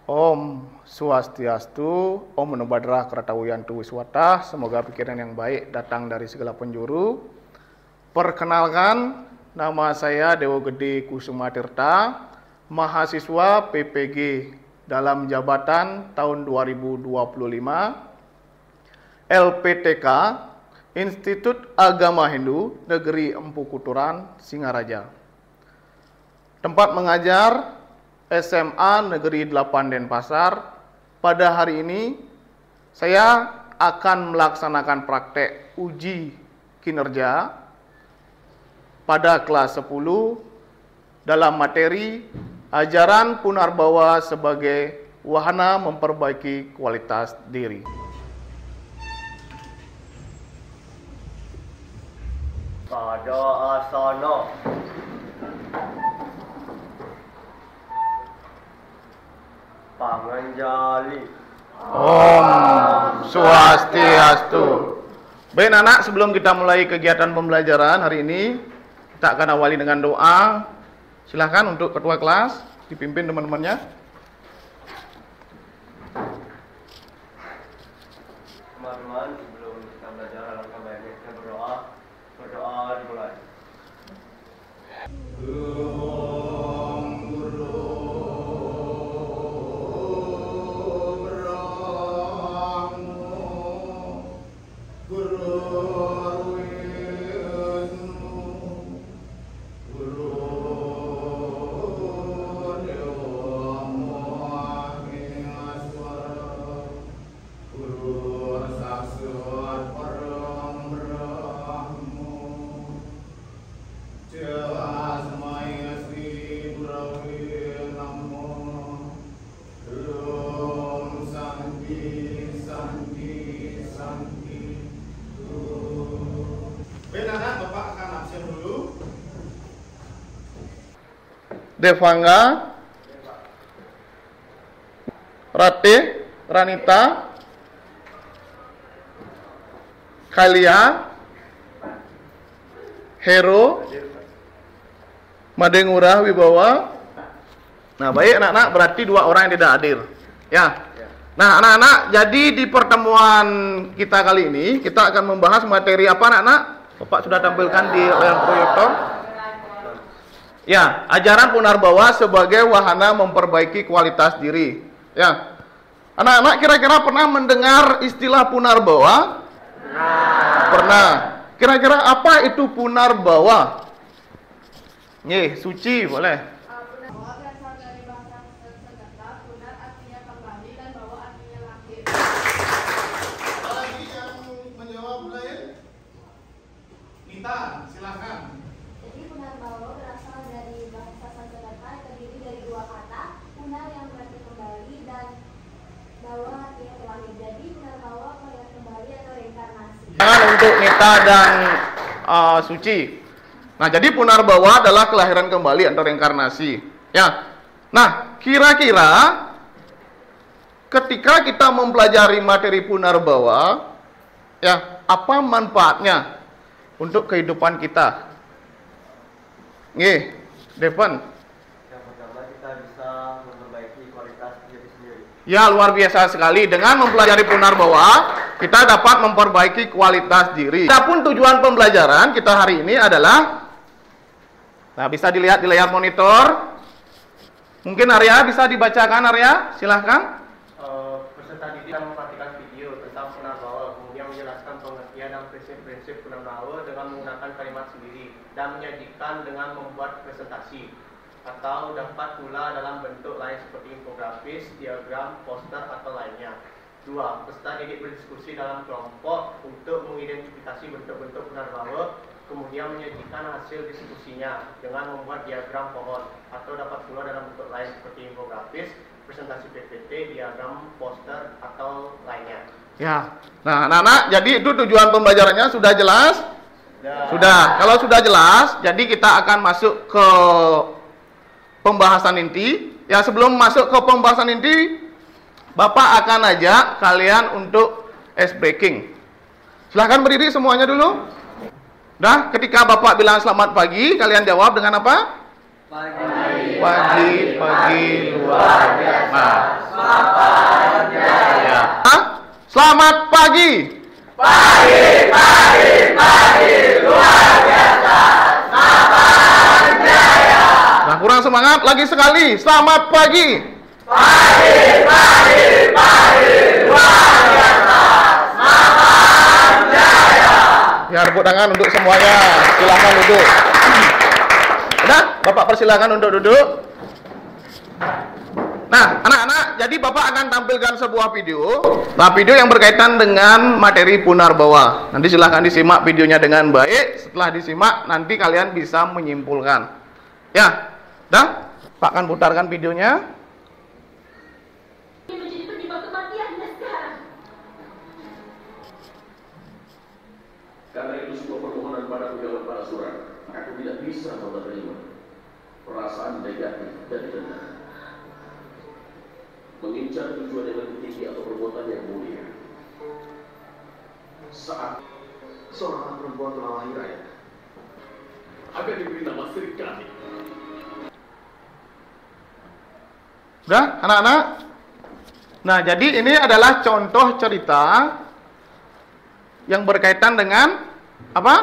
Om Swastiastu, Om Namo Buddhaya Kratawiyantu Wiswata. Semoga pikiran yang baik datang dari segala penjuru. Perkenalkan, nama saya Dewo Gede Kusuma Tirta, mahasiswa PPG dalam jabatan tahun 2025, LPTK, Institut Agama Hindu, Negeri Empu Kuturan, Singaraja. Tempat mengajar SMA Negeri 8 Denpasar. Pada hari ini saya akan melaksanakan praktek uji kinerja pada kelas 10 dalam materi ajaran Punarbawa sebagai wahana memperbaiki kualitas diri. Pada asana Panganjali. Om Swastiastu. Baik anak, sebelum kita mulai kegiatan pembelajaran hari ini, kita akan awali dengan doa. Silahkan untuk ketua kelas dipimpin teman-temannya. Teman-teman, sebelum kita belajar, alangkah baiknya kita berdoa. Berdoa dimulai. Devanga, Rate, Ranita, Kalia, Hero, Madengura, Wibawa. Nah, baik anak-anak, berarti dua orang yang tidak hadir. Ya. Nah, anak-anak, jadi di pertemuan kita kali ini kita akan membahas materi apa, anak-anak? Bapak sudah tampilkan di layar proyektor. Ya, ajaran Punarbawa sebagai wahana memperbaiki kualitas diri. Ya, anak-anak kira-kira pernah mendengar istilah Punarbawa? Pernah. Kira-kira apa itu Punarbawa? Nih, Suci boleh. Untuk Nita dan Suci. Nah, jadi Punarbawa adalah kelahiran kembali atau reinkarnasi. Ya. Nah, kira-kira ketika kita mempelajari materi Punarbawa, ya, apa manfaatnya untuk kehidupan kita? Nih, Devan. Yang pertama, kita bisa memperbaiki kualitas diri sendiri. Ya, luar biasa sekali. Dengan mempelajari Punarbawa, kita dapat memperbaiki kualitas diri. Adapun tujuan pembelajaran kita hari ini adalah, nah, bisa dilihat di layar monitor. Mungkin Arya bisa dibacakan, Arya, silahkan. Peserta didik akan memperhatikan video tentang Punarbawa, kemudian menjelaskan pengertian dan prinsip-prinsip Punarbawa dengan menggunakan kalimat sendiri dan menyajikan dengan membuat presentasi, atau dapat pula dalam bentuk lain seperti infografis, diagram, poster, atau lainnya. 2. Peserta didik berdiskusi dalam kelompok untuk mengidentifikasi bentuk-bentuk Punarbawa, kemudian menyajikan hasil diskusinya dengan membuat diagram pohon, atau dapat pula dalam bentuk lain seperti infografis, presentasi PPT, diagram, poster, atau lainnya. Ya, nah anak-anak, jadi itu tujuan pembelajarannya sudah jelas? Sudah. Kalau sudah jelas, jadi kita akan masuk ke pembahasan inti. Ya, sebelum masuk ke pembahasan inti, Bapak akan ajak kalian untuk ice breaking. Silahkan berdiri semuanya dulu. Nah, ketika Bapak bilang selamat pagi, kalian jawab dengan apa? Pagi. Pagi luar biasa. Ya. Selamat pagi. Pagi, luar biasa. Selamat jaya. Nah, kurang semangat lagi sekali. Selamat pagi. Pagi, luar biasa. Selamat jaya. Ya, tepuk tangan untuk semuanya. Silakan duduk. Udah, Bapak persilakan untuk duduk. Nah, anak-anak, jadi Bapak akan tampilkan sebuah video. Nah, video yang berkaitan dengan materi Punarbawa. Nanti silahkan disimak videonya dengan baik. Setelah disimak, nanti kalian bisa menyimpulkan. Ya, dah, Pak akan putarkan videonya. Ini menjadi penyebab kematiannya sekarang. Karena itu semua permohonan padaku jawab para surat. Aku tidak bisa menerima perasaan negatif dari dendam. Mengincar tujuan yang lebih tinggi atau perbuatan yang mulia. Saat seorang perempuan telah lahir ayah, akan diberi nama Sri Kandi. Udah, anak-anak? Nah, jadi ini adalah contoh cerita yang berkaitan dengan apa?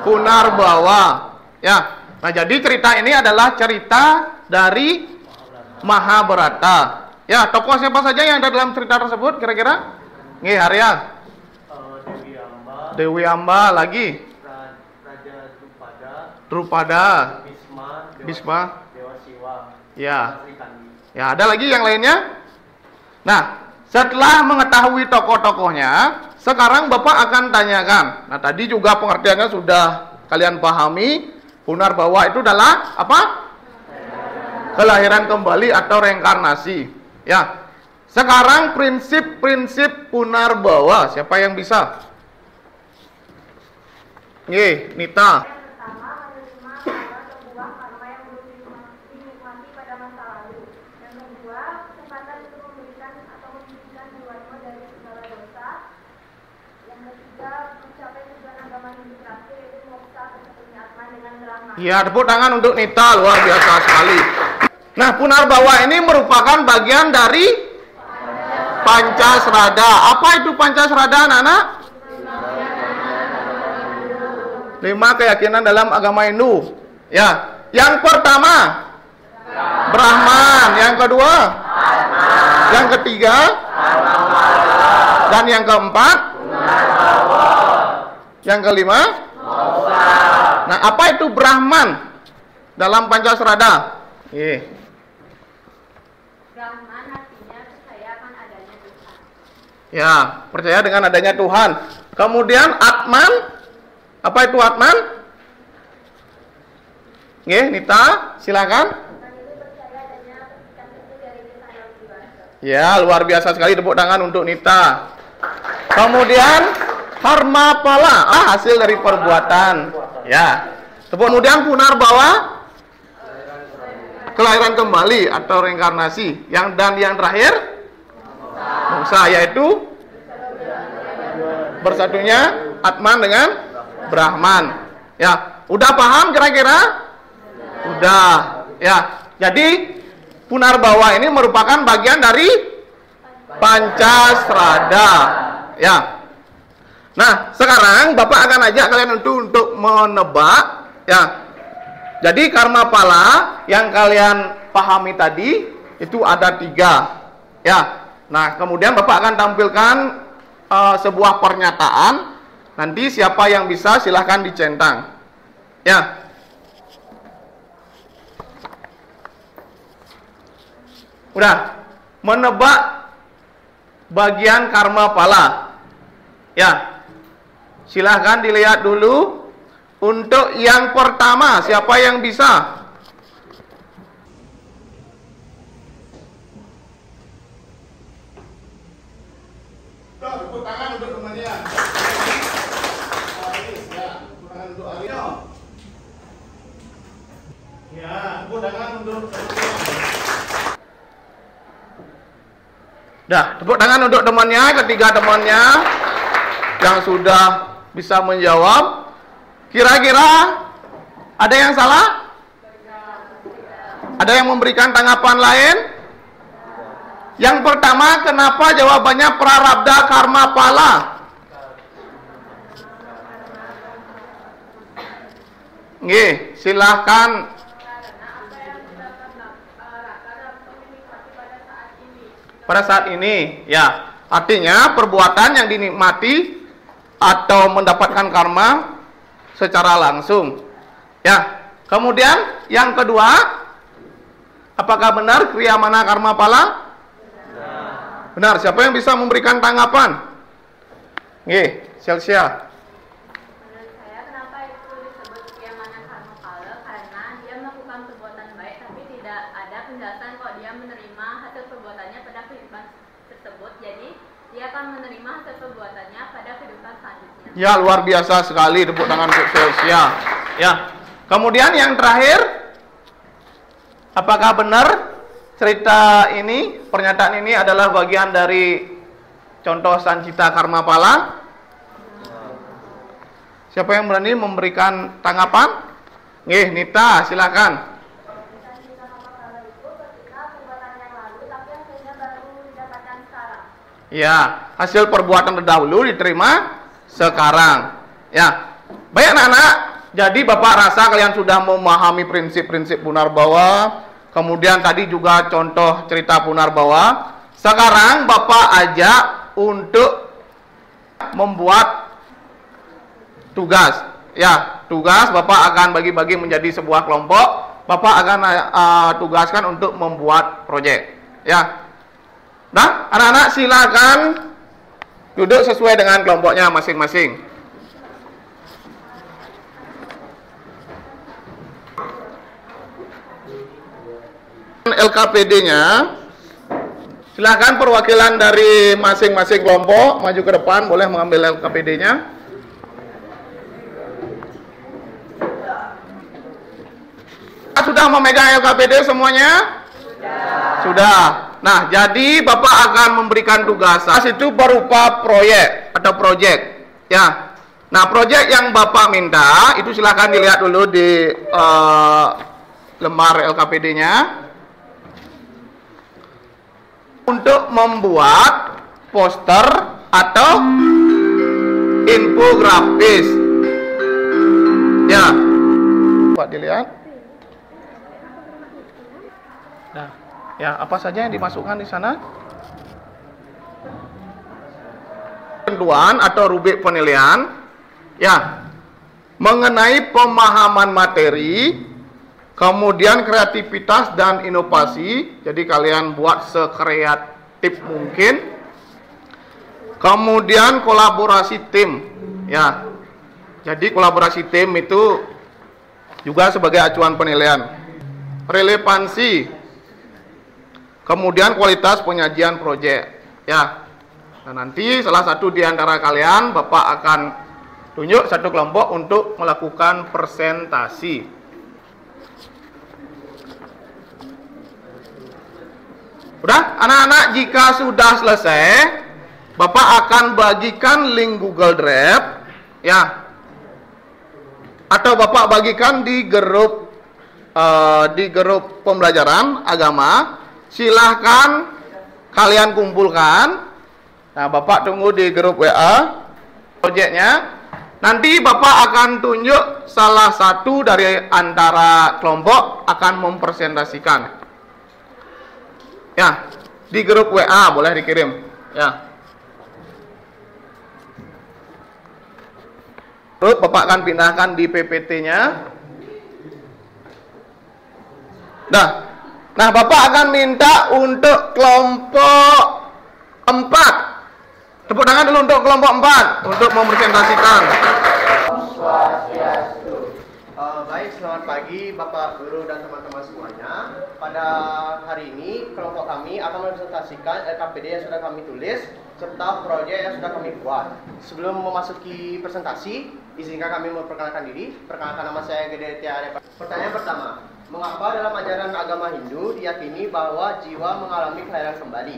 Punarbawa. Ya. Nah, jadi cerita ini adalah cerita dari Mahabharata. Ya, tokoh siapa saja yang ada dalam cerita tersebut kira-kira? Nggih, Arya. Dewi Amba, Dewi Amba lagi. Raja Drupada, Drupada, Bhisma. Dewa Siwa, Ya. Sri Kandi. Ya, ada lagi yang lainnya? Nah, setelah mengetahui tokoh-tokohnya, sekarang Bapak akan tanyakan. Nah, tadi juga pengertiannya sudah kalian pahami. Punarbawa itu adalah apa? Kelahiran kembali atau reinkarnasi. Ya. Sekarang prinsip-prinsip Punarbawa, siapa yang bisa? Nggih, Nita. Yang pertama, menerima bahwa sebuah karma yang belum dinikmati pada masa lalu. Yang kedua, kesempatan untuk memberikan atau membersihkan jiwanya dari segala dosa. Yang ketiga, mencapai tujuan agama hidup terakhir, yaitu moksa bersatunya atma dengan Brahma. Ya, tepuk tangan untuk Nita, luar biasa sekali. Nah, Punarbawa ini merupakan bagian dari Pancasrada. Apa itu Pancasrada, anak-anak? 5 keyakinan dalam agama Hindu. Ya, yang pertama Brahman, yang kedua yang ketiga dan yang keempat yang kelima. Nah, apa itu Brahman dalam Pancasrada? Brahman artinya percaya akan adanya Tuhan. Ya, percaya dengan adanya Tuhan. Kemudian Atman, apa itu Atman? Nita, silakan. Tuhan itu percaya adanya percikan kecil dari desa yang dewasa. Ya, luar biasa sekali, tepuk tangan untuk Nita. Kemudian Harmapala, hasil dari perbuatan. Ya. Kemudian Punarbawa, kelahiran kembali atau reinkarnasi. Yang terakhir moksa, yaitu bersatunya Atman dengan Brahman. Ya, udah paham kira-kira? Udah. Ya. Jadi Punarbawa ini merupakan bagian dari Pancasrada. Ya. Nah, sekarang Bapak akan ajak kalian untuk menebak. Ya. Jadi karma pala yang kalian pahami tadi itu ada 3. Ya. Nah, kemudian Bapak akan tampilkan sebuah pernyataan. Nanti siapa yang bisa silahkan dicentang. Ya. Udah. Menebak bagian karma pala. Ya. Silahkan dilihat dulu. Untuk yang pertama, siapa yang bisa? Tepuk tangan untuk temannya. Aris, ya. Tepuk tangan untuk Aryo. Ya, tepuk tangan untuk temannya. Dah, tepuk tangan untuk temannya, ketiga temannya yang sudah bisa menjawab. Kira-kira ada yang salah? Ada yang memberikan tanggapan lain? Yang pertama, kenapa jawabannya prarabdha karma pala? Nggih, silahkan. Pada saat ini, ya, artinya perbuatan yang dinikmati atau mendapatkan karma secara langsung. Ya, kemudian yang kedua, apakah benar kriya mana karma pala? Benar. Siapa yang bisa memberikan tanggapan? Nggih, Celsia. Menurut saya, kenapa itu disebut kriya mana karma pala? Karena dia melakukan perbuatan baik, tapi tidak ada penjelasan kok dia menerima hasil perbuatannya pada kehidupan tersebut. Jadi dia akan menerima hasil perbuatannya pada kehidupan selanjutnya. Ya, luar biasa sekali, tepuk tangan untuk Celsia. Ya. Kemudian yang terakhir, apakah benar cerita ini, pernyataan ini adalah bagian dari contoh sancita karma pala? Siapa yang berani memberikan tanggapan? Nggih, Nita, silakan. Sancita karma pala itu ketika perbuatan yang lalu, tapi hasilnya baru didapatkan sekarang. Ya, hasil perbuatan terdahulu diterima sekarang. Ya, baik anak-anak. Jadi Bapak rasa kalian sudah memahami prinsip-prinsip Punarbawa. Kemudian tadi juga contoh cerita Punarbawa. Sekarang Bapak ajak untuk membuat tugas. Ya, tugas Bapak akan bagi-bagi menjadi sebuah kelompok. Bapak akan tugaskan untuk membuat proyek. Ya. Nah, anak-anak silakan duduk sesuai dengan kelompoknya masing-masing. LKPD-nya, silakan perwakilan dari masing-masing kelompok maju ke depan, boleh mengambil LKPD-nya. Sudah memegang LKPD semuanya? Sudah. Nah, jadi Bapak akan memberikan tugas. Itu berupa proyek atau project. Ya. Nah, proyek yang Bapak minta itu silakan dilihat dulu di lembar LKPD-nya. Untuk membuat poster atau infografis. Ya. Coba dilihat. Nah, ya, apa saja yang dimasukkan di sana? Tentuan atau rubrik penilaian. Ya. Mengenai pemahaman materi, kemudian kreativitas dan inovasi. Jadi kalian buat sekreatif mungkin. Kemudian kolaborasi tim. Ya. Jadi kolaborasi tim itu juga sebagai acuan penilaian. Relevansi. Kemudian kualitas penyajian proyek. Ya. Nah, nanti salah satu di antara kalian Bapak akan tunjuk satu kelompok untuk melakukan presentasi. Udah, anak-anak, jika sudah selesai, Bapak akan bagikan link Google Drive, ya, atau Bapak bagikan di grup pembelajaran agama. Silahkan kalian kumpulkan. Nah, Bapak tunggu di grup WA proyeknya. Nanti Bapak akan tunjuk salah satu dari antara kelompok akan mempresentasikan. Ya, di grup WA boleh dikirim. Ya. Terus Bapak akan pindahkan di PPT-nya. Nah, Bapak akan minta untuk kelompok 4. Tepuk tangan dulu untuk kelompok 4 untuk mempresentasikan. Baik, selamat pagi Bapak Guru dan teman-teman semuanya. Pada hari ini kelompok kami akan mempresentasikan LKPD yang sudah kami tulis serta proyek yang sudah kami buat. Sebelum memasuki presentasi, izinkan kami memperkenalkan diri. Perkenalkan, nama saya Gede Tiare. Pertanyaan pertama, mengapa dalam ajaran agama Hindu diyakini bahwa jiwa mengalami kelahiran kembali?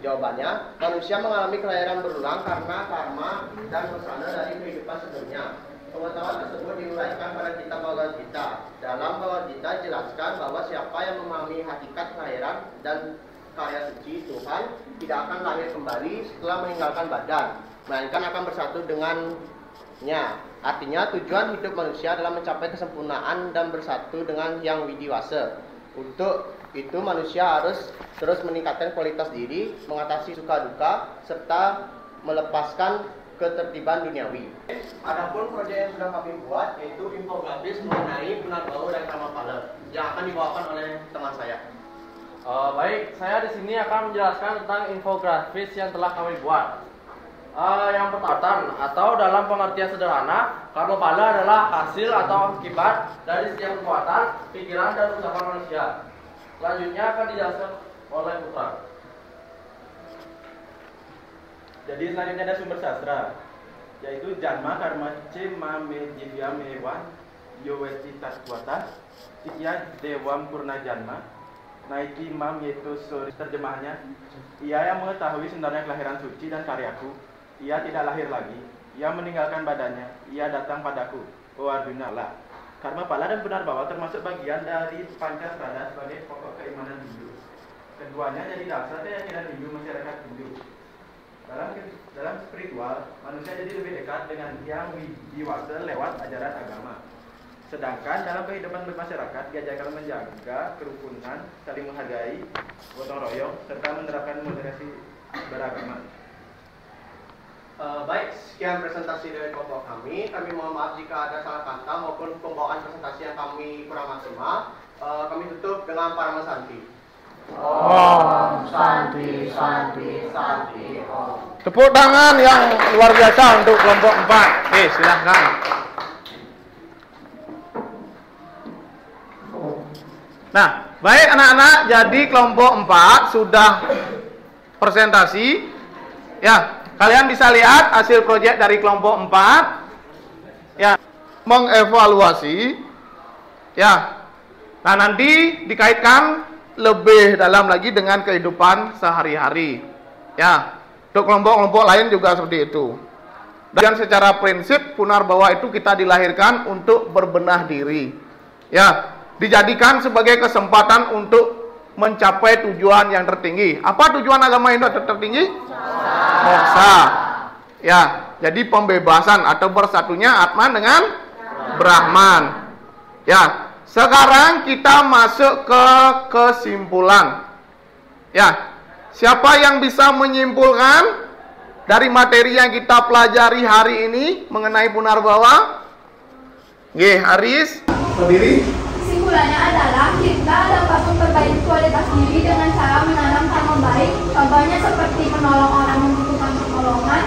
Jawabannya, manusia mengalami kelahiran berulang karena karma dan pesanan dari kehidupan sebelumnya. Pengetahuan tersebut diuraikan pada kitab Bhagavad Gita. Dalam Bhagavad Gita jelaskan bahwa siapa yang memahami hakikat kelahiran dan karya suci Tuhan tidak akan lahir kembali setelah meninggalkan badan, melainkan akan bersatu dengannya. Artinya tujuan hidup manusia adalah mencapai kesempurnaan dan bersatu dengan yang widiwasa. Untuk itu manusia harus terus meningkatkan kualitas diri, mengatasi suka duka, serta melepaskan ketertiban duniawi. Adapun proyek yang sudah kami buat yaitu infografis mengenai Punarbawa dan Karmapala yang akan dibawakan oleh teman saya. Baik, saya di sini akan menjelaskan tentang infografis yang telah kami buat. Yang pertama, atau dalam pengertian sederhana, Karmapala adalah hasil atau akibat dari setiap perbuatan, pikiran, dan usaha manusia. Selanjutnya akan dijelaskan oleh Putra. Jadi selanjutnya ada sumber sastra, yaitu Janma Karma Cema Mejivya Mewan Yowesti Taswata Sikya Dewam Purna Janma Naiki Mam yaitu terjemahnya, ia yang mengetahui sebenarnya kelahiran suci dan karyaku, ia tidak lahir lagi, ia meninggalkan badannya, ia datang padaku, O Arjuna lah. Karma Pala dan Punarbawa termasuk bagian dari Pancasila sebagai pokok keimanan Hindu. Keduanya jadi dasar keyakinan Hindu masyarakat Hindu. Dalam spiritual, manusia jadi lebih dekat dengan yang widiwasa lewat ajaran agama. Sedangkan dalam kehidupan bermasyarakat, diajarkan menjaga kerukunan, saling menghargai, gotong royong, serta menerapkan moderasi beragama. Baik, sekian presentasi dari kelompok kami. Kami mohon maaf jika ada salah kata maupun pembawaan presentasi yang kami kurang maksimal. Kami tutup dengan Parama Santi. Om Santi Santi Santi Om. Tepuk tangan yang luar biasa untuk kelompok 4. Silahkan. Nah, baik anak-anak, jadi kelompok 4 sudah presentasi. Ya, kalian bisa lihat hasil proyek dari kelompok 4. Ya, mengevaluasi. Ya. Nah, nanti dikaitkan lebih dalam lagi dengan kehidupan sehari-hari. Ya, untuk kelompok-kelompok lain juga seperti itu. Dan secara prinsip Punarbawa itu kita dilahirkan untuk berbenah diri. Ya, dijadikan sebagai kesempatan untuk mencapai tujuan yang tertinggi. Apa tujuan agama Hindu tertinggi? Moksa. Ya, jadi pembebasan atau bersatunya Atman dengan Brahman. Ya, sekarang kita masuk ke kesimpulan. Ya, siapa yang bisa menyimpulkan dari materi yang kita pelajari hari ini mengenai Punarbawa? Nggih, Haris, berdiri. Kesimpulannya adalah kita dapat memperbaiki kualitas diri dengan cara menanam karma baik. Contohnya seperti menolong orang membutuhkan pertolongan,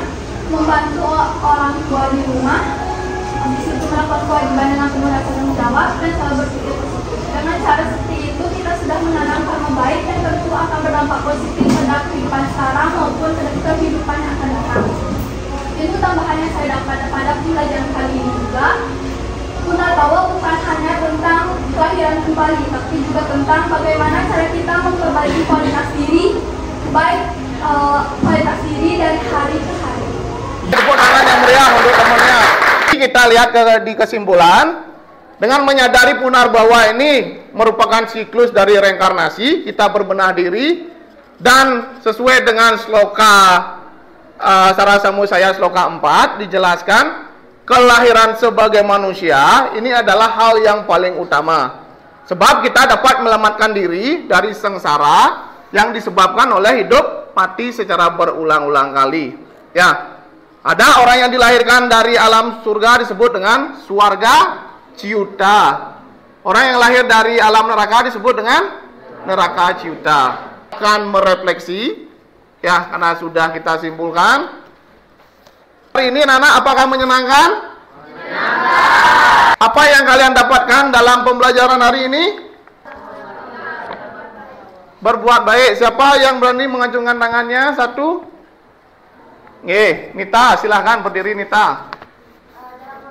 membantu orang tua di rumah, habis itu melakukan kewajiban dengan penuh rasa tanggung jawab dan selalu berpikir positif. Dengan cara seperti itu kita sudah menanam karma baik dan tentu akan berdampak positif pada kehidupan sekarang maupun pada kehidupan yang akan datang. Ilmu tambahan yang saya dapat pada pembelajaran kali ini juga, Punarbawa bukan hanya tentang kelahiran kembali, tapi juga tentang bagaimana cara kita memperbaiki kualitas diri, baik kualitas diri dari hari ke hari. Tepuk tangan yang meriah untuk temannya. Kita lihat di kesimpulan, dengan menyadari Punarbawa ini merupakan siklus dari reinkarnasi, kita berbenah diri, dan sesuai dengan sloka Sarasamu saya sloka 4 dijelaskan, kelahiran sebagai manusia ini adalah hal yang paling utama. Sebab kita dapat menyelamatkan diri dari sengsara yang disebabkan oleh hidup mati secara berulang-ulang kali. Ya, ada orang yang dilahirkan dari alam surga disebut dengan swarga ciyuta. Orang yang lahir dari alam neraka disebut dengan neraka ciyuta. Akan merefleksi, ya, karena sudah kita simpulkan. Hari ini anak-anak apakah menyenangkan? Menyenangkan. Apa yang kalian dapatkan dalam pembelajaran hari ini? Berbuat baik. Siapa yang berani mengacungkan tangannya? Satu. Nita, silahkan berdiri Nita. Dalam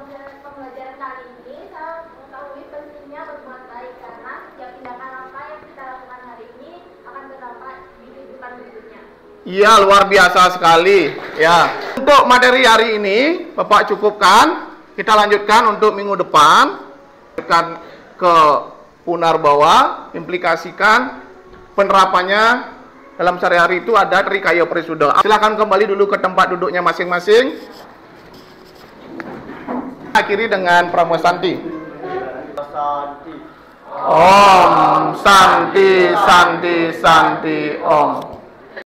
pembelajaran kali ini saya mengetahui pentingnya berbuat baik karena setiap tindakan apa yang kita lakukan hari ini akan berdampak di kehidupan berikutnya. Iya, luar biasa sekali. Ya, untuk materi hari ini Bapak cukupkan. Kita lanjutkan untuk minggu depan. Lanjutkan ke Punarbawa, implikasikan penerapannya dalam sehari-hari itu ada Trikaya Parisuda. Silakan kembali dulu ke tempat duduknya masing-masing. Akhiri dengan Pramuka Santi. Om Santi Santi Santi Om.